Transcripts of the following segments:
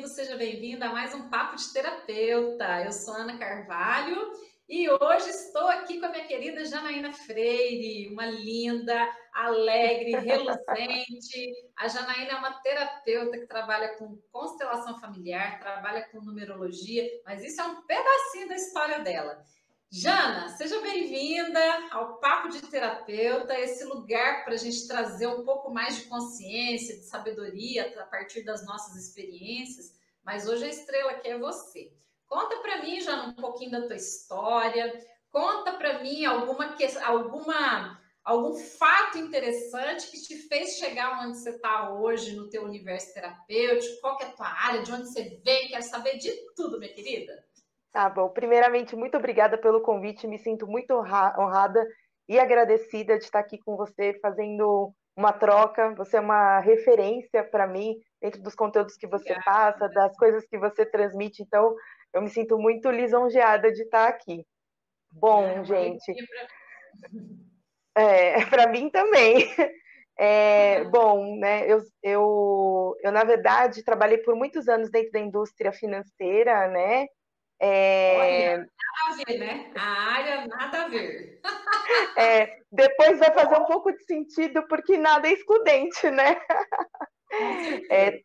seja bem-vindo a mais um Papo de Terapeuta. Eu sou Ana Carvalho e hoje estou aqui com a minha querida Janaína Freire, uma linda, alegre, reluzente. A Janaína é uma terapeuta que trabalha com constelação familiar, trabalha com numerologia, mas isso é um pedacinho da história dela. Jana, seja bem-vinda ao Papo de Terapeuta, esse lugar para a gente trazer um pouco mais de consciência, de sabedoria a partir das nossas experiências, mas hoje a estrela aqui é você. Conta para mim, Jana, um pouquinho da tua história, conta para mim algum fato interessante que te fez chegar onde você está hoje no teu universo terapêutico, qual que é a tua área, de onde você vem, quero saber de tudo, minha querida. Tá bom. Primeiramente, muito obrigada pelo convite. Me sinto muito honrada e agradecida de estar aqui com você, fazendo uma troca. Você é uma referência para mim, dentro dos conteúdos que você Obrigada. passa, das coisas que você transmite. Então, eu me sinto muito lisonjeada de estar aqui. É Bom, uma gente, alegria para para mim também. Bom, né? Eu, na verdade, trabalhei por muitos anos dentro da indústria financeira, né? Olha, É, nada a ver, né? A área nada a ver. depois vai fazer um pouco de sentido, porque nada é excludente, né? Com É, certeza.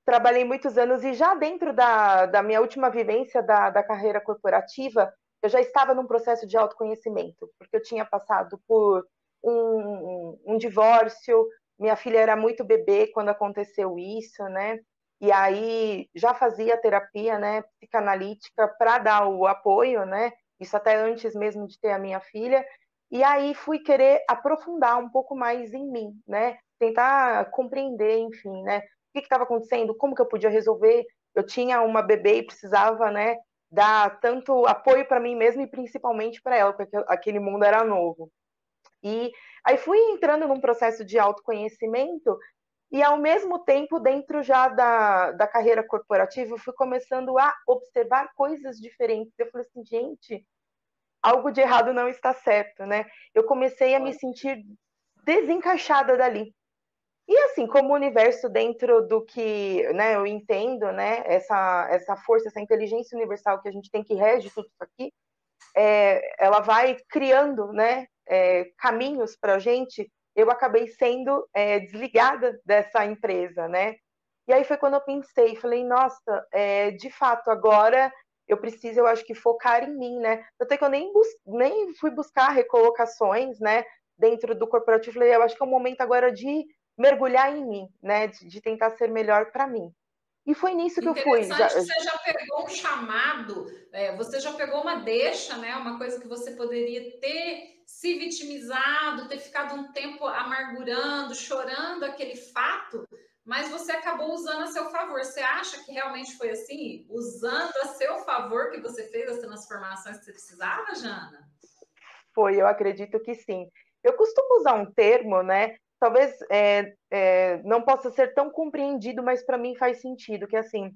trabalhei muitos anos e já dentro da minha última vivência da carreira corporativa, eu já estava num processo de autoconhecimento, porque eu tinha passado por um divórcio, minha filha era muito bebê quando aconteceu isso, né? E aí já fazia terapia, né, psicanalítica para dar o apoio, né? Isso até antes mesmo de ter a minha filha. E aí fui querer aprofundar um pouco mais em mim, né? Tentar compreender, enfim, né? O que estava acontecendo, como que eu podia resolver. Eu tinha uma bebê e precisava, né, dar tanto apoio para mim mesma e principalmente para ela, porque aquele mundo era novo. E aí fui entrando num processo de autoconhecimento e, ao mesmo tempo, dentro já da carreira corporativa, eu fui começando a observar coisas diferentes. Eu falei assim, gente, algo de errado não está certo, né? Eu comecei a me Olha, sentir desencaixada dali. E assim, como o universo dentro do que, né, eu entendo, né, essa força, essa inteligência universal que a gente tem que rege tudo isso aqui, ela vai criando, né, caminhos para a gente. Eu acabei sendo desligada dessa empresa, né? E aí foi quando eu pensei, falei, nossa, de fato, agora eu preciso, eu acho que focar em mim, né? Até que eu nem fui buscar recolocações, né, dentro do corporativo. Falei, eu acho que é o momento agora de mergulhar em mim, né, de tentar ser melhor para mim. E foi nisso que eu fui. interessante que você já pegou um chamado, você já pegou uma deixa, né? Uma coisa que você poderia ter se vitimizado, ter ficado um tempo amargurando, chorando aquele fato, mas você acabou usando a seu favor. Você acha que realmente foi assim? Usando a seu favor que você fez as transformações que você precisava, Jana? Foi, eu acredito que sim. Eu costumo usar um termo, né? Talvez não possa ser tão compreendido, mas para mim faz sentido, que assim,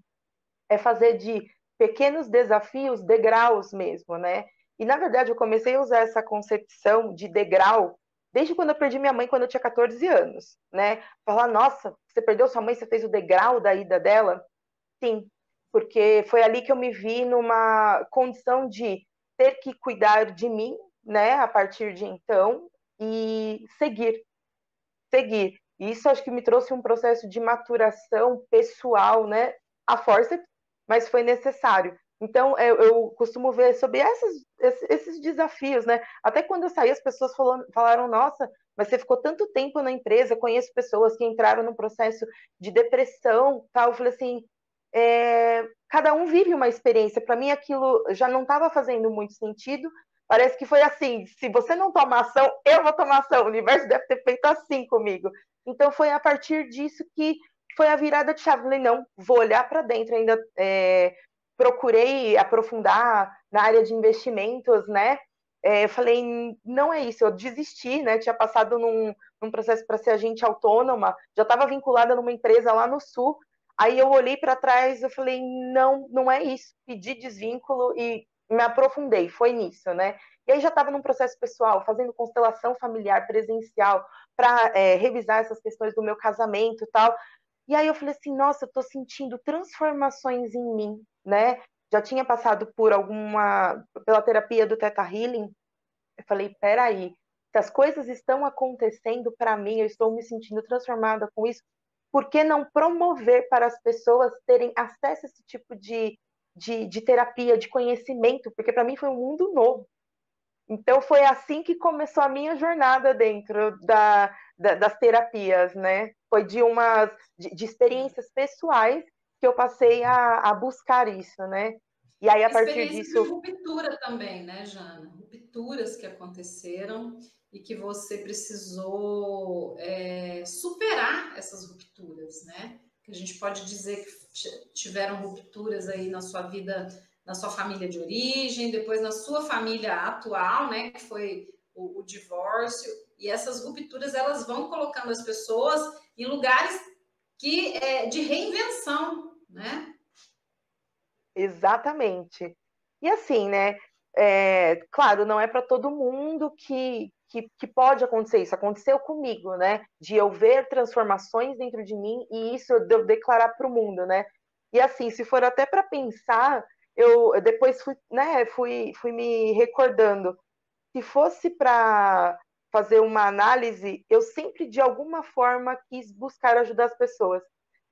é fazer de pequenos desafios degraus mesmo, né? E na verdade eu comecei a usar essa concepção de degrau desde quando eu perdi minha mãe, quando eu tinha 14 anos, né? Falar, nossa, você perdeu sua mãe, você fez o degrau da ida dela? Sim, porque foi ali que eu me vi numa condição de ter que cuidar de mim, né, a partir de então, e seguir. E isso acho que me trouxe um processo de maturação pessoal, né, a força, mas foi necessário. Então, eu costumo ver sobre esses desafios, né? Até quando eu saí, as pessoas falaram, nossa, mas você ficou tanto tempo na empresa, conheço pessoas que entraram num processo de depressão, tal. Eu falei assim, cada um vive uma experiência. Para mim, aquilo já não estava fazendo muito sentido. Parece que foi assim: se você não tomar ação, eu vou tomar ação. O universo deve ter feito assim comigo. Então, foi a partir disso que foi a virada de chave. Falei, não, vou olhar para dentro. Ainda procurei aprofundar na área de investimentos, né? Eu falei, não é isso, eu desisti, né? Tinha passado num processo para ser agente autônoma, já estava vinculada numa empresa lá no Sul. Aí eu olhei para trás e falei, não, não é isso. Pedi desvínculo e me aprofundei, foi nisso, né? E aí já estava num processo pessoal, fazendo constelação familiar presencial para revisar essas questões do meu casamento e tal. E aí eu falei assim, nossa, eu tô sentindo transformações em mim, né? Já tinha passado pela terapia do Theta Healing. Eu falei, peraí, se as coisas estão acontecendo para mim, eu estou me sentindo transformada com isso, por que não promover para as pessoas terem acesso a esse tipo de terapia, de conhecimento? Porque para mim foi um mundo novo. Então foi assim que começou a minha jornada dentro das terapias, né? Foi de experiências pessoais que eu passei a buscar isso, né? E aí, a partir Experiência de disso, ruptura também, né, Jana? Rupturas que aconteceram e que você precisou superar essas rupturas, né? Que a gente pode dizer que tiveram rupturas aí na sua vida, na sua família de origem, depois na sua família atual, né? Que foi o divórcio. E essas rupturas elas vão colocando as pessoas em lugares de reinvenção, né? exatamente. E assim, né? Claro, não é para todo mundo que pode acontecer isso. Aconteceu comigo, né? De eu ver transformações dentro de mim e isso eu devo declarar para o mundo, né? E assim, se for até para pensar, eu depois fui me recordando. Se fosse para fazer uma análise, eu sempre, de alguma forma, quis buscar ajudar as pessoas.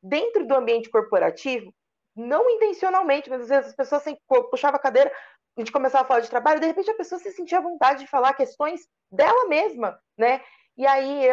Dentro do ambiente corporativo, não intencionalmente, mas às vezes as pessoas sempre puxavam a cadeira, a gente começava a falar de trabalho, de repente a pessoa se sentia à vontade de falar questões dela mesma, né? E aí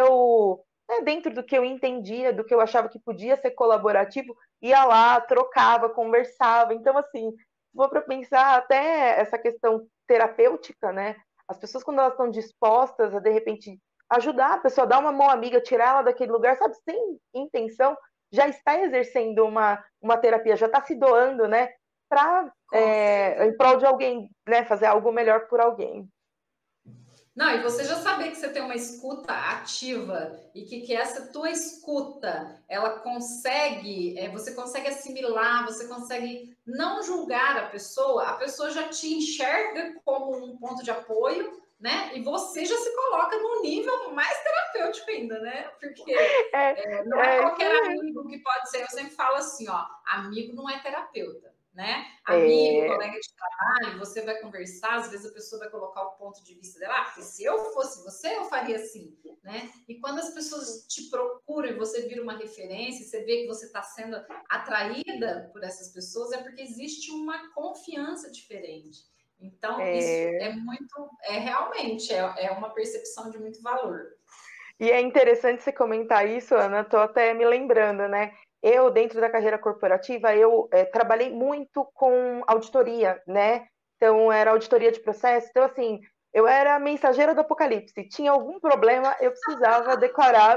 dentro do que eu entendia, do que eu achava que podia ser colaborativo, ia lá, trocava, conversava. Então, assim, se for para pensar até essa questão terapêutica, né? As pessoas, quando elas estão dispostas a, de repente, ajudar a pessoa, dar uma mão amiga, tirar ela daquele lugar, sabe, sem intenção, já está exercendo uma terapia, já está se doando, né, Com em certeza. prol de alguém, né, fazer algo melhor por alguém. Não, e você já saber que você tem uma escuta ativa e que essa tua escuta, ela consegue, você consegue assimilar, você consegue não julgar a pessoa já te enxerga como um ponto de apoio, né? E você já se coloca num nível mais terapêutico ainda, né? Porque É, não é é isso qualquer aí. amigo que pode ser, eu sempre falo assim, ó, amigo não é terapeuta, né? Amigo, É, colega de trabalho, você vai conversar, às vezes a pessoa vai colocar o ponto de vista dela, porque se eu fosse você, eu faria assim, né? E quando as pessoas te procuram e você vira uma referência, você vê que você está sendo atraída por essas pessoas, é porque existe uma confiança diferente. Então, isso é é, muito, realmente, é uma percepção de muito valor. E é interessante você comentar isso, Ana, estou até me lembrando, né? Eu, dentro da carreira corporativa, eu trabalhei muito com auditoria, né? Então, era auditoria de processo. Então, assim, eu era mensageira do apocalipse. Tinha algum problema, eu precisava declarar,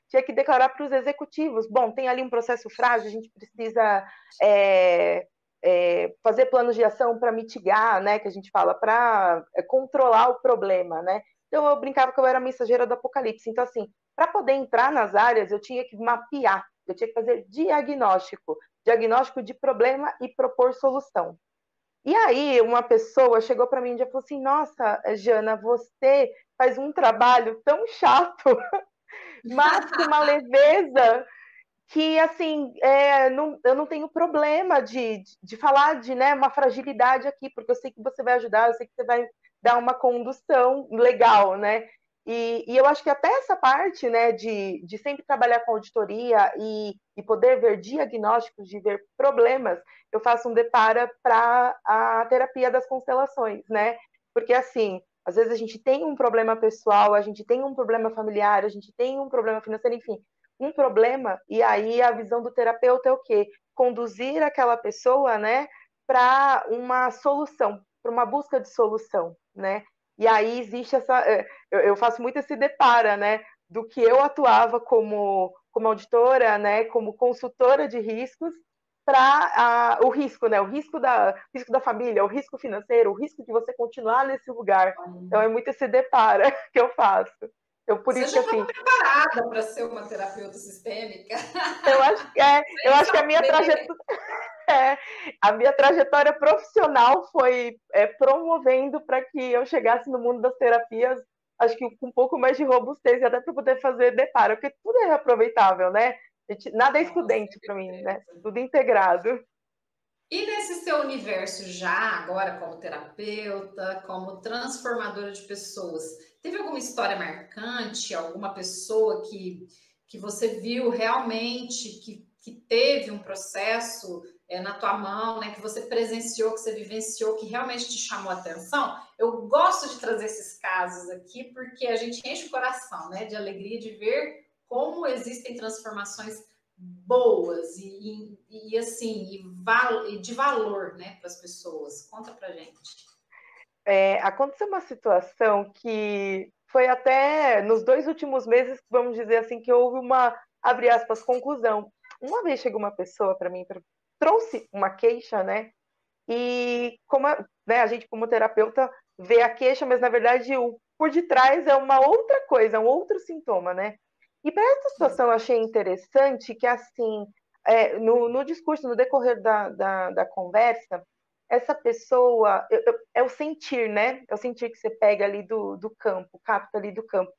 tinha que declarar para os executivos. Bom, tem ali um processo frágil, a gente precisa é, fazer planos de ação para mitigar, né? Que a gente fala, para controlar o problema, né? Então eu brincava que eu era mensageira do apocalipse. Então, assim, para poder entrar nas áreas, eu tinha que mapear, eu tinha que fazer diagnóstico de problema e propor solução. E aí, uma pessoa chegou para mim e falou assim: Nossa, Jana, você faz um trabalho tão chato, mas com uma leveza que, assim, eu não tenho problema de falar de, né, uma fragilidade aqui, porque eu sei que você vai ajudar, eu sei que você vai dar uma condução legal, né? E eu acho que até essa parte, né, de sempre trabalhar com auditoria e poder ver diagnósticos, de ver problemas, eu faço um depara para a terapia das constelações, né? Porque, assim, às vezes a gente tem um problema pessoal, a gente tem um problema familiar, a gente tem um problema financeiro, enfim, um problema, e aí a visão do terapeuta é o quê? Conduzir aquela pessoa, né, para uma solução, para uma busca de solução, né? E aí existe eu faço muito esse depara, né, do que eu atuava como auditora, né, como consultora de riscos, para o risco, né, risco da família, o risco financeiro, o risco de você continuar nesse lugar. Então é muito esse depara que eu faço. Então, por Você isso que já estava assim, preparada para ser uma terapeuta sistêmica, eu sem acho que saber. é, a minha trajetória profissional foi promovendo para que eu chegasse no mundo das terapias, acho que com um pouco mais de robustez, até para poder fazer deparo, porque tudo é aproveitável, né? Nada é Com excludente para mim, né? certeza. Tudo integrado. E nesse seu universo já, agora como terapeuta, como transformadora de pessoas, teve alguma história marcante, alguma pessoa que você viu realmente que teve um processo na tua mão, né, que você presenciou, que você vivenciou, que realmente te chamou a atenção? Eu gosto de trazer esses casos aqui porque a gente enche o coração, né, de alegria de ver como existem transformações boas e assim, e de valor, né, para as pessoas. Conta pra gente. Aconteceu uma situação que foi até nos 2 últimos meses, vamos dizer assim, que houve uma, abre aspas, conclusão. Uma vez chegou uma pessoa para mim, trouxe uma queixa, né? E como né, a gente, como terapeuta, vê a queixa, mas na verdade por detrás é uma outra coisa, é um outro sintoma, né? E para essa situação eu achei interessante que, assim, no discurso, no decorrer da conversa, essa pessoa, é o sentir, né? É o sentir que você pega ali do campo, capta ali do campo.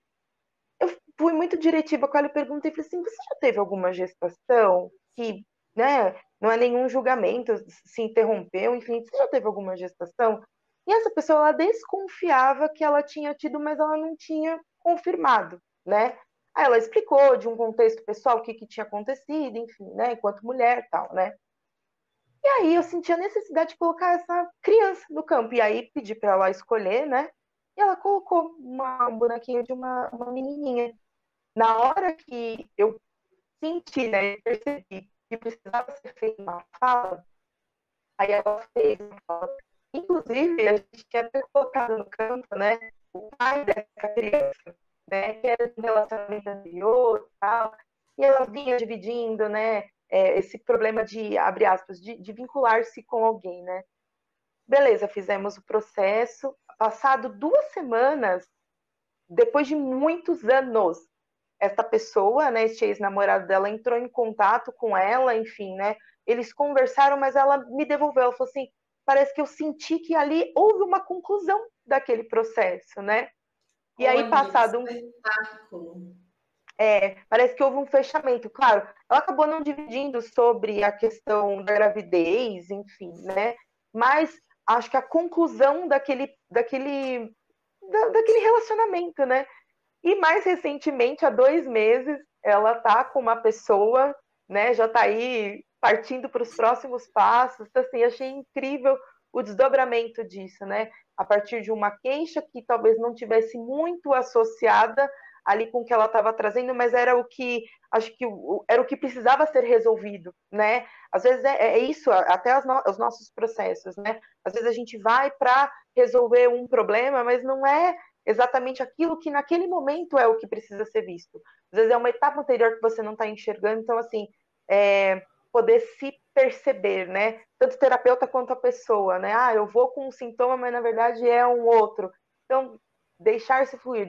Eu fui muito diretiva com ela e perguntei, falei assim, você já teve alguma gestação que, né, não é nenhum julgamento, se interrompeu, enfim, você já teve alguma gestação? E essa pessoa, ela desconfiava que ela tinha tido, mas ela não tinha confirmado, né? Aí ela explicou de um contexto pessoal o que tinha acontecido, enfim, né, enquanto mulher, tal, né? E aí eu senti a necessidade de colocar essa criança no campo. E aí pedi para ela escolher, né? E ela colocou um bonequinho de uma menininha. Na hora que eu senti, né, percebi que precisava ser feita uma fala, aí ela fez uma fala. Inclusive, a gente tinha até colocado no campo, né, o pai dessa criança, né, que era de um relacionamento anterior e tal, e ela vinha dividindo, né, esse problema de, abre aspas, de vincular-se com alguém, né. Beleza, fizemos o processo. Passado 2 semanas, depois de muitos anos, essa pessoa, né, esse ex-namorado dela, entrou em contato com ela, enfim, né? Eles conversaram, mas ela me devolveu. Ela falou assim: parece que eu senti que ali houve uma conclusão daquele processo, né? E aí, Olha, que passado um. espetáculo. Parece que houve um fechamento. Claro, ela acabou não dividindo sobre a questão da gravidez, enfim, né? Mas acho que a conclusão daquele relacionamento, né? E mais recentemente, há 2 meses, ela tá com uma pessoa, né? Já tá aí partindo para os próximos passos. Então, assim, achei incrível o desdobramento disso, né? A partir de uma queixa que talvez não tivesse muito associada ali com o que ela estava trazendo, mas era o que acho que era o que precisava ser resolvido, né? Às vezes é isso, até os nossos processos, né? Às vezes a gente vai para resolver um problema, mas não é exatamente aquilo que naquele momento é o que precisa ser visto. Às vezes é uma etapa anterior que você não está enxergando, então assim, poder se perceber, né? Tanto o terapeuta quanto a pessoa, né? Ah, eu vou com um sintoma, mas na verdade é um outro. Então, deixar-se fluir,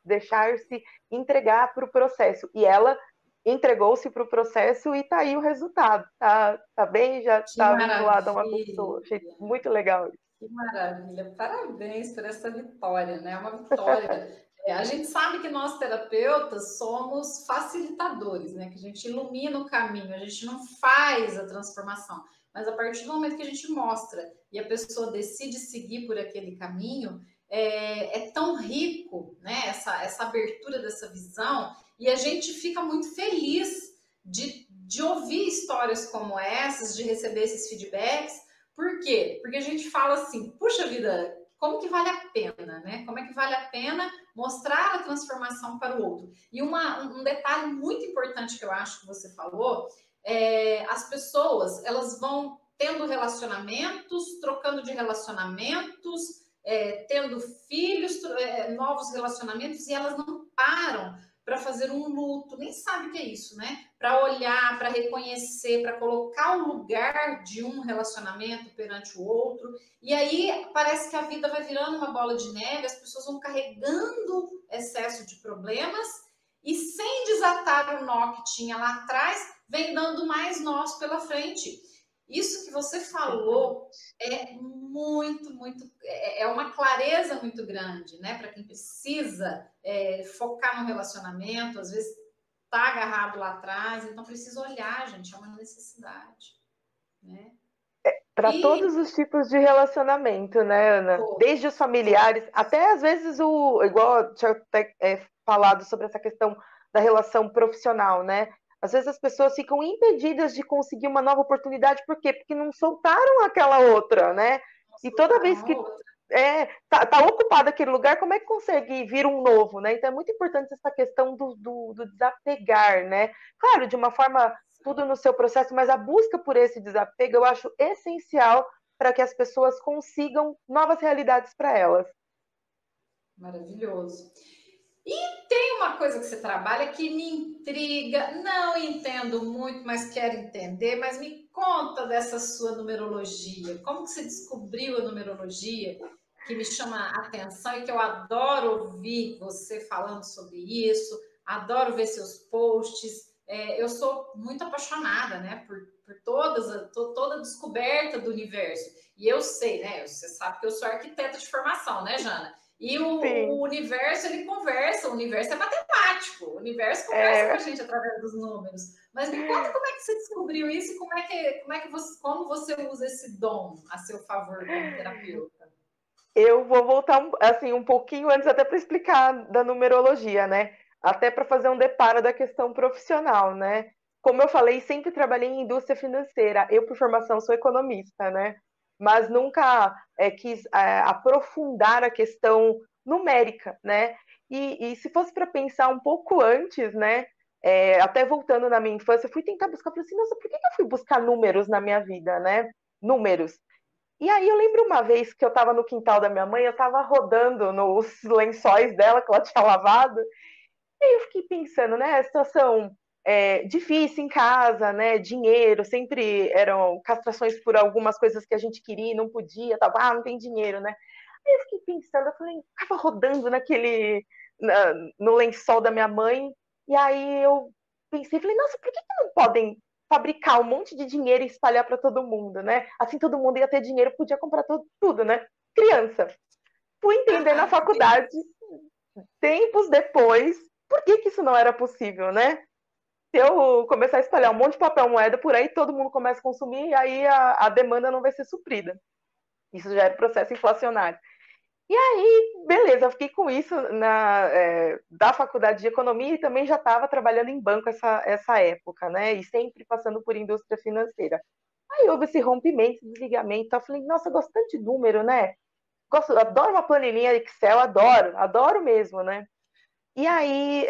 deixar-se entregar para o processo. E ela entregou-se para o processo e tá aí o resultado. Tá bem, já Que está vinculada a uma maravilha. pessoa. Achei muito legal isso. Que maravilha, parabéns por essa vitória, né? Uma vitória. A gente sabe que nós terapeutas somos facilitadores, né? Que a gente ilumina o caminho, a gente não faz a transformação, mas a partir do momento que a gente mostra e a pessoa decide seguir por aquele caminho, é tão rico, né? Essa abertura dessa visão, e a gente fica muito feliz de ouvir histórias como essas, de receber esses feedbacks. Por quê? Porque a gente fala assim, puxa vida, como que vale a pena, né? Como é que vale a pena mostrar a transformação para o outro? E um detalhe muito importante que eu acho que você falou, as pessoas, elas vão tendo relacionamentos, trocando de relacionamentos, tendo filhos, novos relacionamentos, e elas não param para fazer um luto, nem sabe o que é isso, né? Para olhar, para reconhecer, para colocar o lugar de um relacionamento perante o outro. E aí parece que a vida vai virando uma bola de neve, as pessoas vão carregando excesso de problemas e sem desatar o nó que tinha lá atrás, vem dando mais nós pela frente. Isso que você falou é uma clareza muito grande, né? Para quem precisa focar no relacionamento, às vezes está agarrado lá atrás, então precisa olhar, gente, é uma necessidade, né? Para E todos os tipos de relacionamento, né, Ana? pô, Desde os familiares, até às vezes igual eu tinha até, falado sobre essa questão da relação profissional, né? Às vezes as pessoas ficam impedidas de conseguir uma nova oportunidade, por quê? Porque não soltaram aquela outra, né? E toda vez que tá ocupado aquele lugar, como é que consegue vir um novo, né? Então é muito importante essa questão do desapegar, né? Claro, de uma forma tudo no seu processo, mas a busca por esse desapego eu acho essencial para que as pessoas consigam novas realidades para elas. maravilhoso. E tem uma coisa que você trabalha que me intriga, não entendo muito, mas quero entender, mas me conta dessa sua numerologia. Como que você descobriu a numerologia? Que me chama a atenção e que eu adoro ouvir você falando sobre isso, adoro ver seus posts. Eu sou muito apaixonada, né, por toda a descoberta do universo. E eu sei, né, você sabe que eu sou arquiteta de formação, né, Jana? E o Sim, universo, ele conversa, o universo é matemático, o universo conversa com a é, gente através dos números. Mas me conta como é que você descobriu isso e como você usa esse dom a seu favor como terapeuta. eu vou voltar assim um pouquinho antes até para explicar da numerologia, né? Até para fazer um deparo da questão profissional, né? Como eu falei, sempre trabalhei em indústria financeira. Eu, por formação, sou economista, né? Mas nunca quis aprofundar a questão numérica, né? E se fosse para pensar um pouco antes, né? Até voltando na minha infância, eu fui tentar buscar, falei assim, nossa, por que eu fui buscar números na minha vida, né? Números. E aí eu lembro uma vez que eu estava no quintal da minha mãe, eu estava rodando nos lençóis dela que ela tinha lavado, e aí eu fiquei pensando, né, a situação difícil em casa, né, dinheiro, sempre eram castrações por algumas coisas que a gente queria e não podia, tava, não tem dinheiro, né. Aí eu fiquei pensando, eu falei, ficava rodando no lençol da minha mãe, e aí eu pensei, falei, nossa, por que não podem fabricar um monte de dinheiro e espalhar para todo mundo, né? Assim todo mundo ia ter dinheiro, podia comprar tudo, né? Criança. Fui entender na Que faculdade, delícia. tempos depois, por que isso não era possível, né? Se eu começar a espalhar um monte de papel moeda por aí, todo mundo começa a consumir, e aí a demanda não vai ser suprida. Isso já é processo inflacionário. E aí, beleza, eu fiquei com isso da faculdade de economia e também já estava trabalhando em banco essa época, né? E sempre passando por indústria financeira. Aí houve esse rompimento, desligamento. Eu falei, nossa, eu gosto tanto de número, né? Adoro uma planilhinha Excel, adoro mesmo, né? E aí,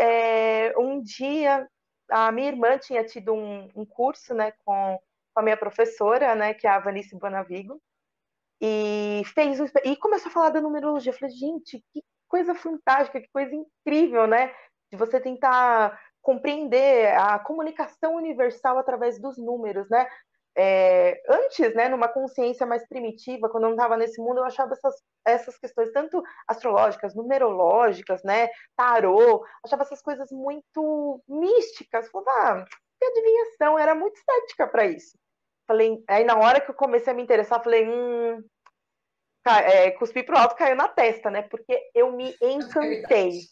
um dia, a minha irmã tinha tido um curso, né, com a minha professora, né, que é a Vanice Bonavigo, e começou a falar da numerologia. Eu falei, gente, que coisa fantástica, que coisa incrível, né? De você tentar compreender a comunicação universal através dos números, né? Antes, né, numa consciência mais primitiva, quando eu não estava nesse mundo, eu achava essas questões tanto astrológicas, numerológicas, né, tarô, achava essas coisas muito místicas. Falava, que adivinhação, era muito cética para isso. Falei, aí na hora que eu comecei a me interessar, falei, cuspi pro alto, caiu na testa, né? Porque eu É verdade.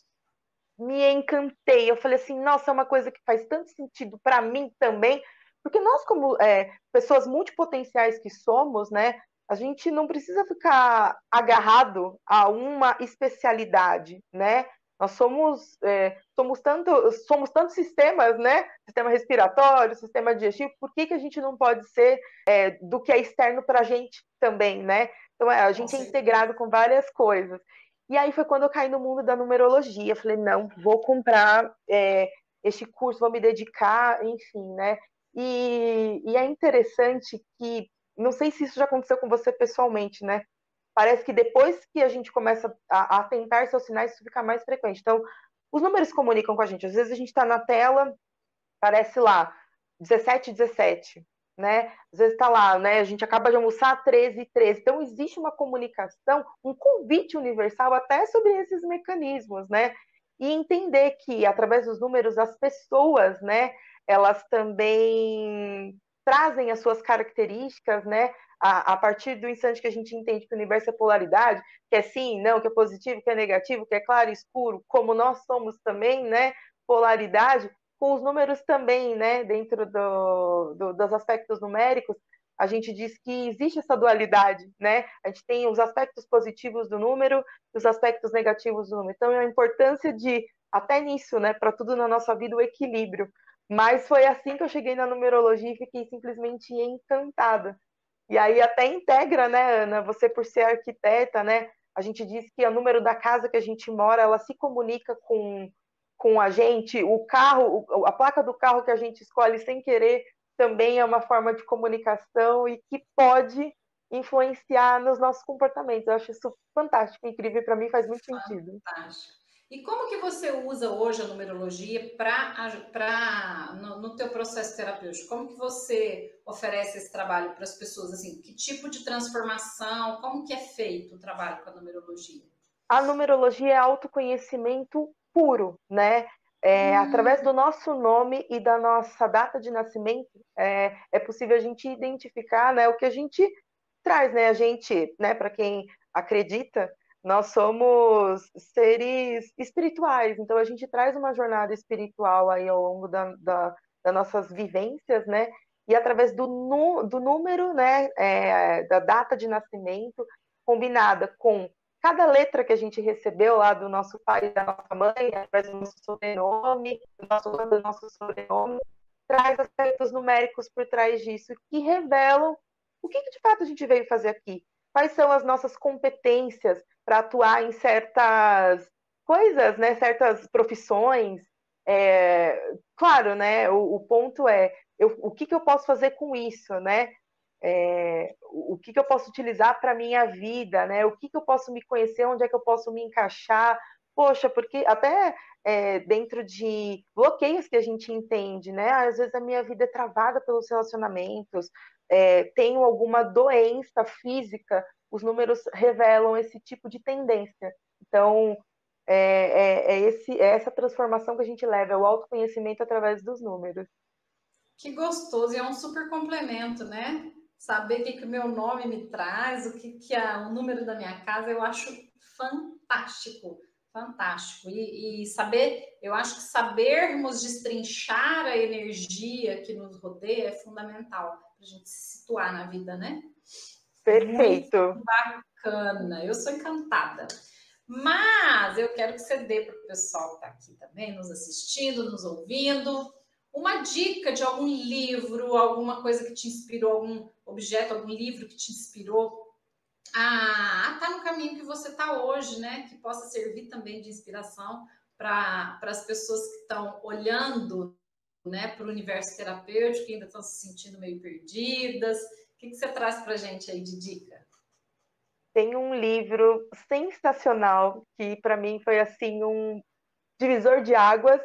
me encantei. Eu falei assim, nossa, é uma coisa que faz tanto sentido para mim também, porque nós, como pessoas multipotenciais que somos, né? A gente não precisa ficar agarrado a uma especialidade, né? Nós somos tantos sistemas, né? Sistema respiratório, sistema digestivo. Por que a gente não pode ser do que é externo para a gente também, né? Então, a Com gente é certeza. integrado com várias coisas. E aí foi quando eu caí no mundo da numerologia. Eu falei, não, vou comprar este curso, vou me dedicar, enfim, né? E é interessante que, não sei se isso já aconteceu com você pessoalmente, né? Parece que depois que a gente começa a atentar seus sinais, isso fica mais frequente. Então, os números comunicam com a gente. Às vezes a gente está na tela, parece lá, 17, 17, né? Às vezes está lá, né? A gente acaba de almoçar 13, 13. Então, existe uma comunicação, um convite universal até sobre esses mecanismos, né? E entender que, através dos números, as pessoas, né? Elas também trazem as suas características, né? A partir do instante que a gente entende que o universo é polaridade, que é sim, não, que é positivo, que é negativo, que é claro e escuro, como nós somos também, né? Polaridade, com os números também, né, dentro dos aspectos numéricos, a gente diz que existe essa dualidade, né? A gente tem os aspectos positivos do número e os aspectos negativos do número. Então, a importância de, até nisso, né, para tudo na nossa vida, o equilíbrio. Mas foi assim que eu cheguei na numerologia e fiquei simplesmente encantada. E aí até integra, né, Ana? Você por ser arquiteta, né? A gente diz que o número da casa que a gente mora, ela se comunica com a gente. O carro, a placa do carro que a gente escolhe sem querer também é uma forma de comunicação e que pode influenciar nos nossos comportamentos. Eu acho isso fantástico, incrível, para mim faz muito sentido. Fantástico. E como que você usa hoje a numerologia no teu processo terapêutico? Como que você oferece esse trabalho para as pessoas? Assim, que tipo de transformação? Como que é feito o trabalho com a numerologia? A numerologia é autoconhecimento puro, né? Através do nosso nome e da nossa data de nascimento, é possível a gente identificar, né, o que a gente traz, né? A gente, né, para quem acredita, nós somos seres espirituais, então a gente traz uma jornada espiritual aí ao longo das nossas vivências, né? E através do número, né, da data de nascimento, combinada com cada letra que a gente recebeu lá do nosso pai e da nossa mãe, através do nosso sobrenome, do nosso sobrenome, traz aspectos numéricos por trás disso que revelam o que de fato a gente veio fazer aqui. Quais são as nossas competências para atuar em certas coisas, né? Certas profissões. Claro, né? O ponto é o que eu posso fazer com isso, né? O que eu posso utilizar para a minha vida, né? O que eu posso me conhecer, onde é que eu posso me encaixar. Poxa, porque até dentro de bloqueios que a gente entende, né? Às vezes a minha vida é travada pelos relacionamentos, tenho alguma doença física, os números revelam esse tipo de tendência. Então, é essa transformação que a gente leva, é o autoconhecimento através dos números. Que gostoso, e é um super complemento, né? Saber o que o meu nome me traz, que é o número da minha casa, eu acho fantástico, fantástico. E saber, eu acho que sabermos destrinchar a energia que nos rodeia é fundamental para a gente se situar na vida, né? Muito Perfeito. bacana, eu sou encantada. Mas eu quero que você dê para o pessoal que está aqui também, nos assistindo, nos ouvindo, uma dica de algum livro, alguma coisa que te inspirou, algum objeto, algum livro que te inspirou a estar no caminho que você está hoje, né? Que possa servir também de inspiração para as pessoas que estão olhando, né, para o universo terapêutico, que ainda estão se sentindo meio perdidas. O que você traz para a gente aí de dica? Tem um livro sensacional que para mim foi assim um divisor de águas.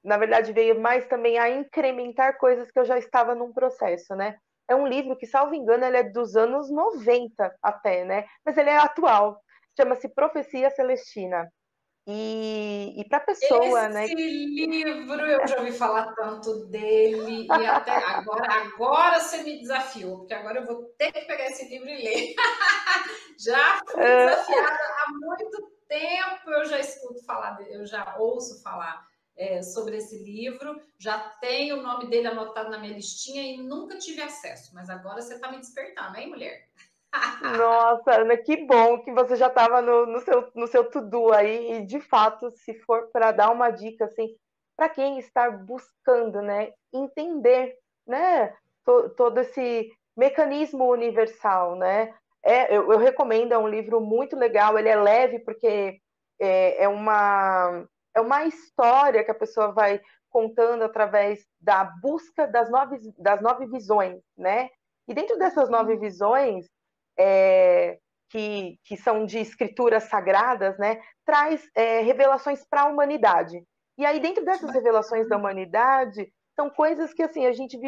Na verdade, veio mais também a incrementar coisas que eu já estava num processo, né? É um livro que, salvo engano, ele é dos anos 90 até, né? Mas ele é atual. Chama-se Profecia Celestina. E para pessoa, né? Esse livro eu já ouvi falar tanto dele e até agora você me desafiou, porque agora eu vou ter que pegar esse livro e ler. Já fui desafiada há muito tempo, eu já escuto falar, eu já ouço falar sobre esse livro, já tenho o nome dele anotado na minha listinha e nunca tive acesso, mas agora você está me despertando, hein, mulher? Nossa, Ana, que bom que você já estava no seu to-do aí, e de fato, se for para dar uma dica, assim, para quem está buscando, né, entender, né, todo esse mecanismo universal, né, eu recomendo, é um livro muito legal, ele é leve porque é uma história que a pessoa vai contando através da busca das nove visões, né, e dentro dessas 9 visões, que são de escrituras sagradas, né, traz revelações para a humanidade. E aí, dentro dessas revelações da humanidade, são coisas que assim a gente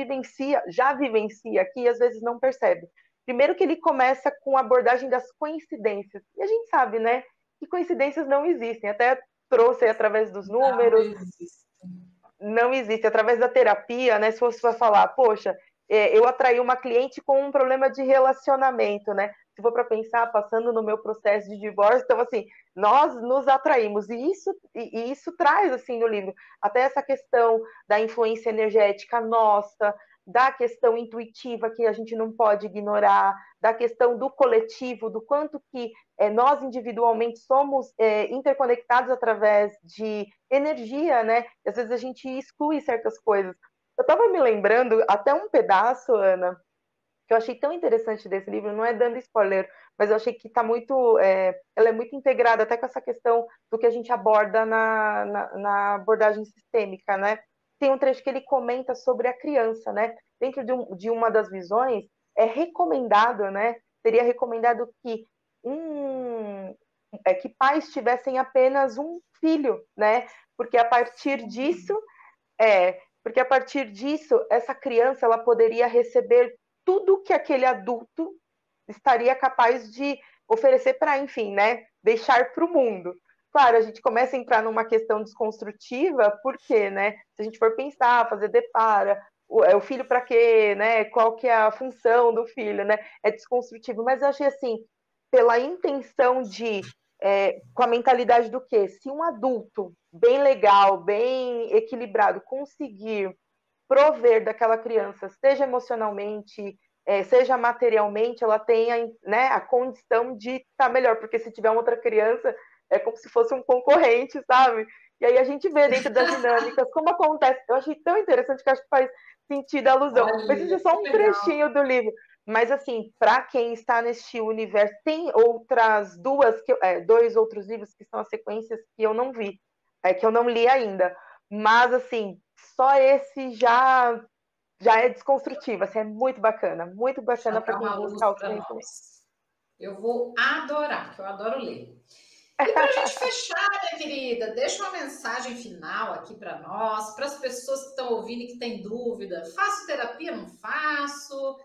já vivencia aqui e às vezes não percebe. Primeiro que ele começa com a abordagem das coincidências. E a gente sabe, né, que coincidências não existem. Até trouxe aí, através dos Não números, existe. não existe. Através da terapia, né, se você vai falar, poxa, eu atraí uma cliente com um problema de relacionamento, né? se for para pensar, passando no meu processo de divórcio, então, assim, nós nos atraímos, e isso traz, assim, no livro, até essa questão da influência energética nossa, da questão intuitiva que a gente não pode ignorar, da questão do coletivo, do quanto que nós individualmente somos interconectados através de energia, né? E às vezes a gente exclui certas coisas. Eu estava me lembrando até um pedaço, Ana, que eu achei tão interessante desse livro, não é dando spoiler, mas eu achei que está muito, ela é muito integrada até com essa questão do que a gente aborda na abordagem sistêmica, né? Tem um trecho que ele comenta sobre a criança, né? Dentro de uma das visões, é recomendado, né? Seria recomendado que pais tivessem apenas um filho, né? Porque a partir disso, porque a partir disso, essa criança ela poderia receber tudo que aquele adulto estaria capaz de oferecer para, enfim, né, deixar para o mundo. Claro, a gente começa a entrar numa questão desconstrutiva, porque, né, se a gente for pensar, fazer depara, o filho para quê, né, qual que é a função do filho, né, é desconstrutivo, mas eu achei assim, pela intenção com a mentalidade do quê? Se um adulto bem legal, bem equilibrado, conseguir prover daquela criança, seja emocionalmente, seja materialmente, ela tenha, né, a condição de estar melhor, porque se tiver uma outra criança, é como se fosse um concorrente, sabe? E aí a gente vê dentro das dinâmicas como acontece. Eu achei tão interessante que acho que faz sentido a alusão. Mas isso é Olha, só que um legal. trechinho do livro. Mas, assim, para quem está neste universo, tem outras dois outros livros que são as sequências que eu não vi, que eu não li ainda. Mas, assim, só esse já é desconstrutivo, assim, é muito bacana para Jogar quem uma luz busca para autoconhecimento. nós. Eu vou adorar, que eu adoro ler. E para a gente fechar, minha querida, deixa uma mensagem final aqui para nós, para as pessoas que estão ouvindo e que têm dúvida. Faço terapia? Não faço?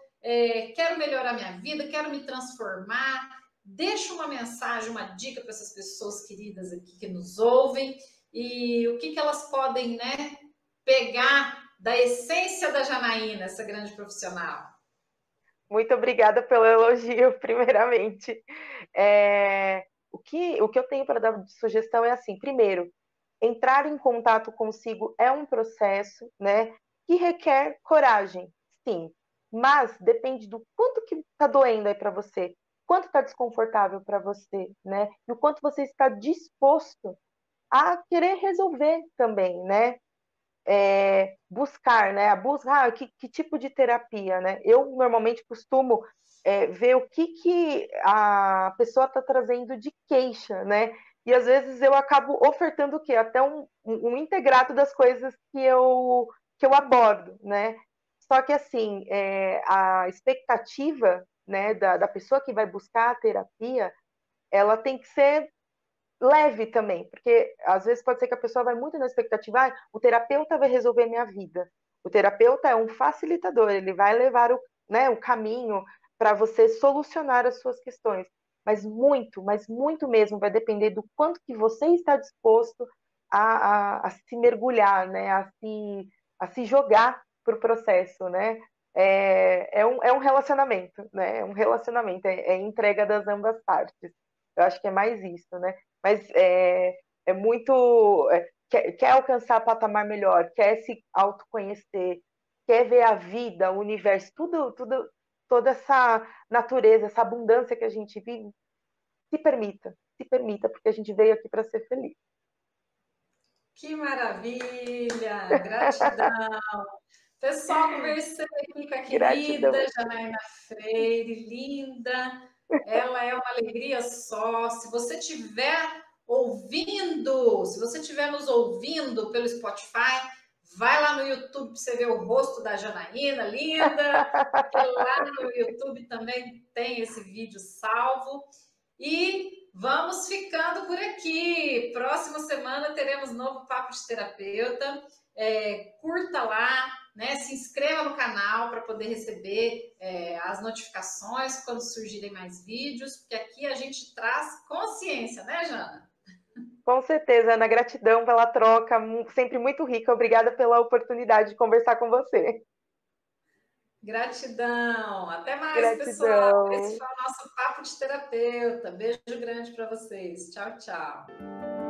Quero melhorar minha vida? Quero me transformar? Deixa uma mensagem, uma dica para essas pessoas queridas aqui que nos ouvem e o que elas podem, né, pegar da essência da Janaína, essa grande profissional. Muito obrigada pelo elogio, primeiramente. O que eu tenho para dar de sugestão é assim, primeiro, entrar em contato consigo é um processo, né, que requer coragem, sim, mas depende do quanto que está doendo aí para você, quanto está desconfortável para você, né, e o quanto você está disposto a querer resolver também, né? Buscar, né? A busca, que tipo de terapia, né? Eu normalmente costumo ver o que a pessoa está trazendo de queixa, né? E às vezes eu acabo ofertando o quê? Até um integrado das coisas que eu abordo, né? Só que assim, a expectativa, né, da pessoa que vai buscar a terapia, ela tem que ser leve também, porque às vezes pode ser que a pessoa vai muito na expectativa, o terapeuta vai resolver minha vida. O terapeuta é um facilitador, ele vai levar o caminho para você solucionar as suas questões. Mas muito mesmo vai depender do quanto que você está disposto a se mergulhar, né? A se jogar para o processo, né? É um relacionamento, né? É um relacionamento, é entrega das ambas partes. Eu acho que é mais isso, né? Mas é muito. Quer alcançar patamar melhor, quer se autoconhecer, quer ver a vida, o universo, tudo, toda essa natureza, essa abundância que a gente vive, se permita, porque a gente veio aqui para ser feliz. Que maravilha! Gratidão! Pessoal, conversei aqui com a querida Gratidão. Janaína Freire, linda. Ela é uma alegria só. Se você estiver ouvindo, se você estiver nos ouvindo pelo Spotify, vai lá no YouTube para você ver o rosto da Janaína, linda, porque lá no YouTube também tem esse vídeo salvo. E vamos ficando por aqui. Próxima semana teremos novo Papo de Terapeuta. Curta lá, né? Se inscreva no canal para poder receber as notificações quando surgirem mais vídeos, porque aqui a gente traz consciência, né, Jana? Com certeza, Ana, gratidão pela troca, sempre muito rica. Obrigada pela oportunidade de conversar com você. Gratidão. Até mais, pessoal. Esse Gratidão. foi o nosso papo de terapeuta. Beijo grande para vocês. Tchau, tchau.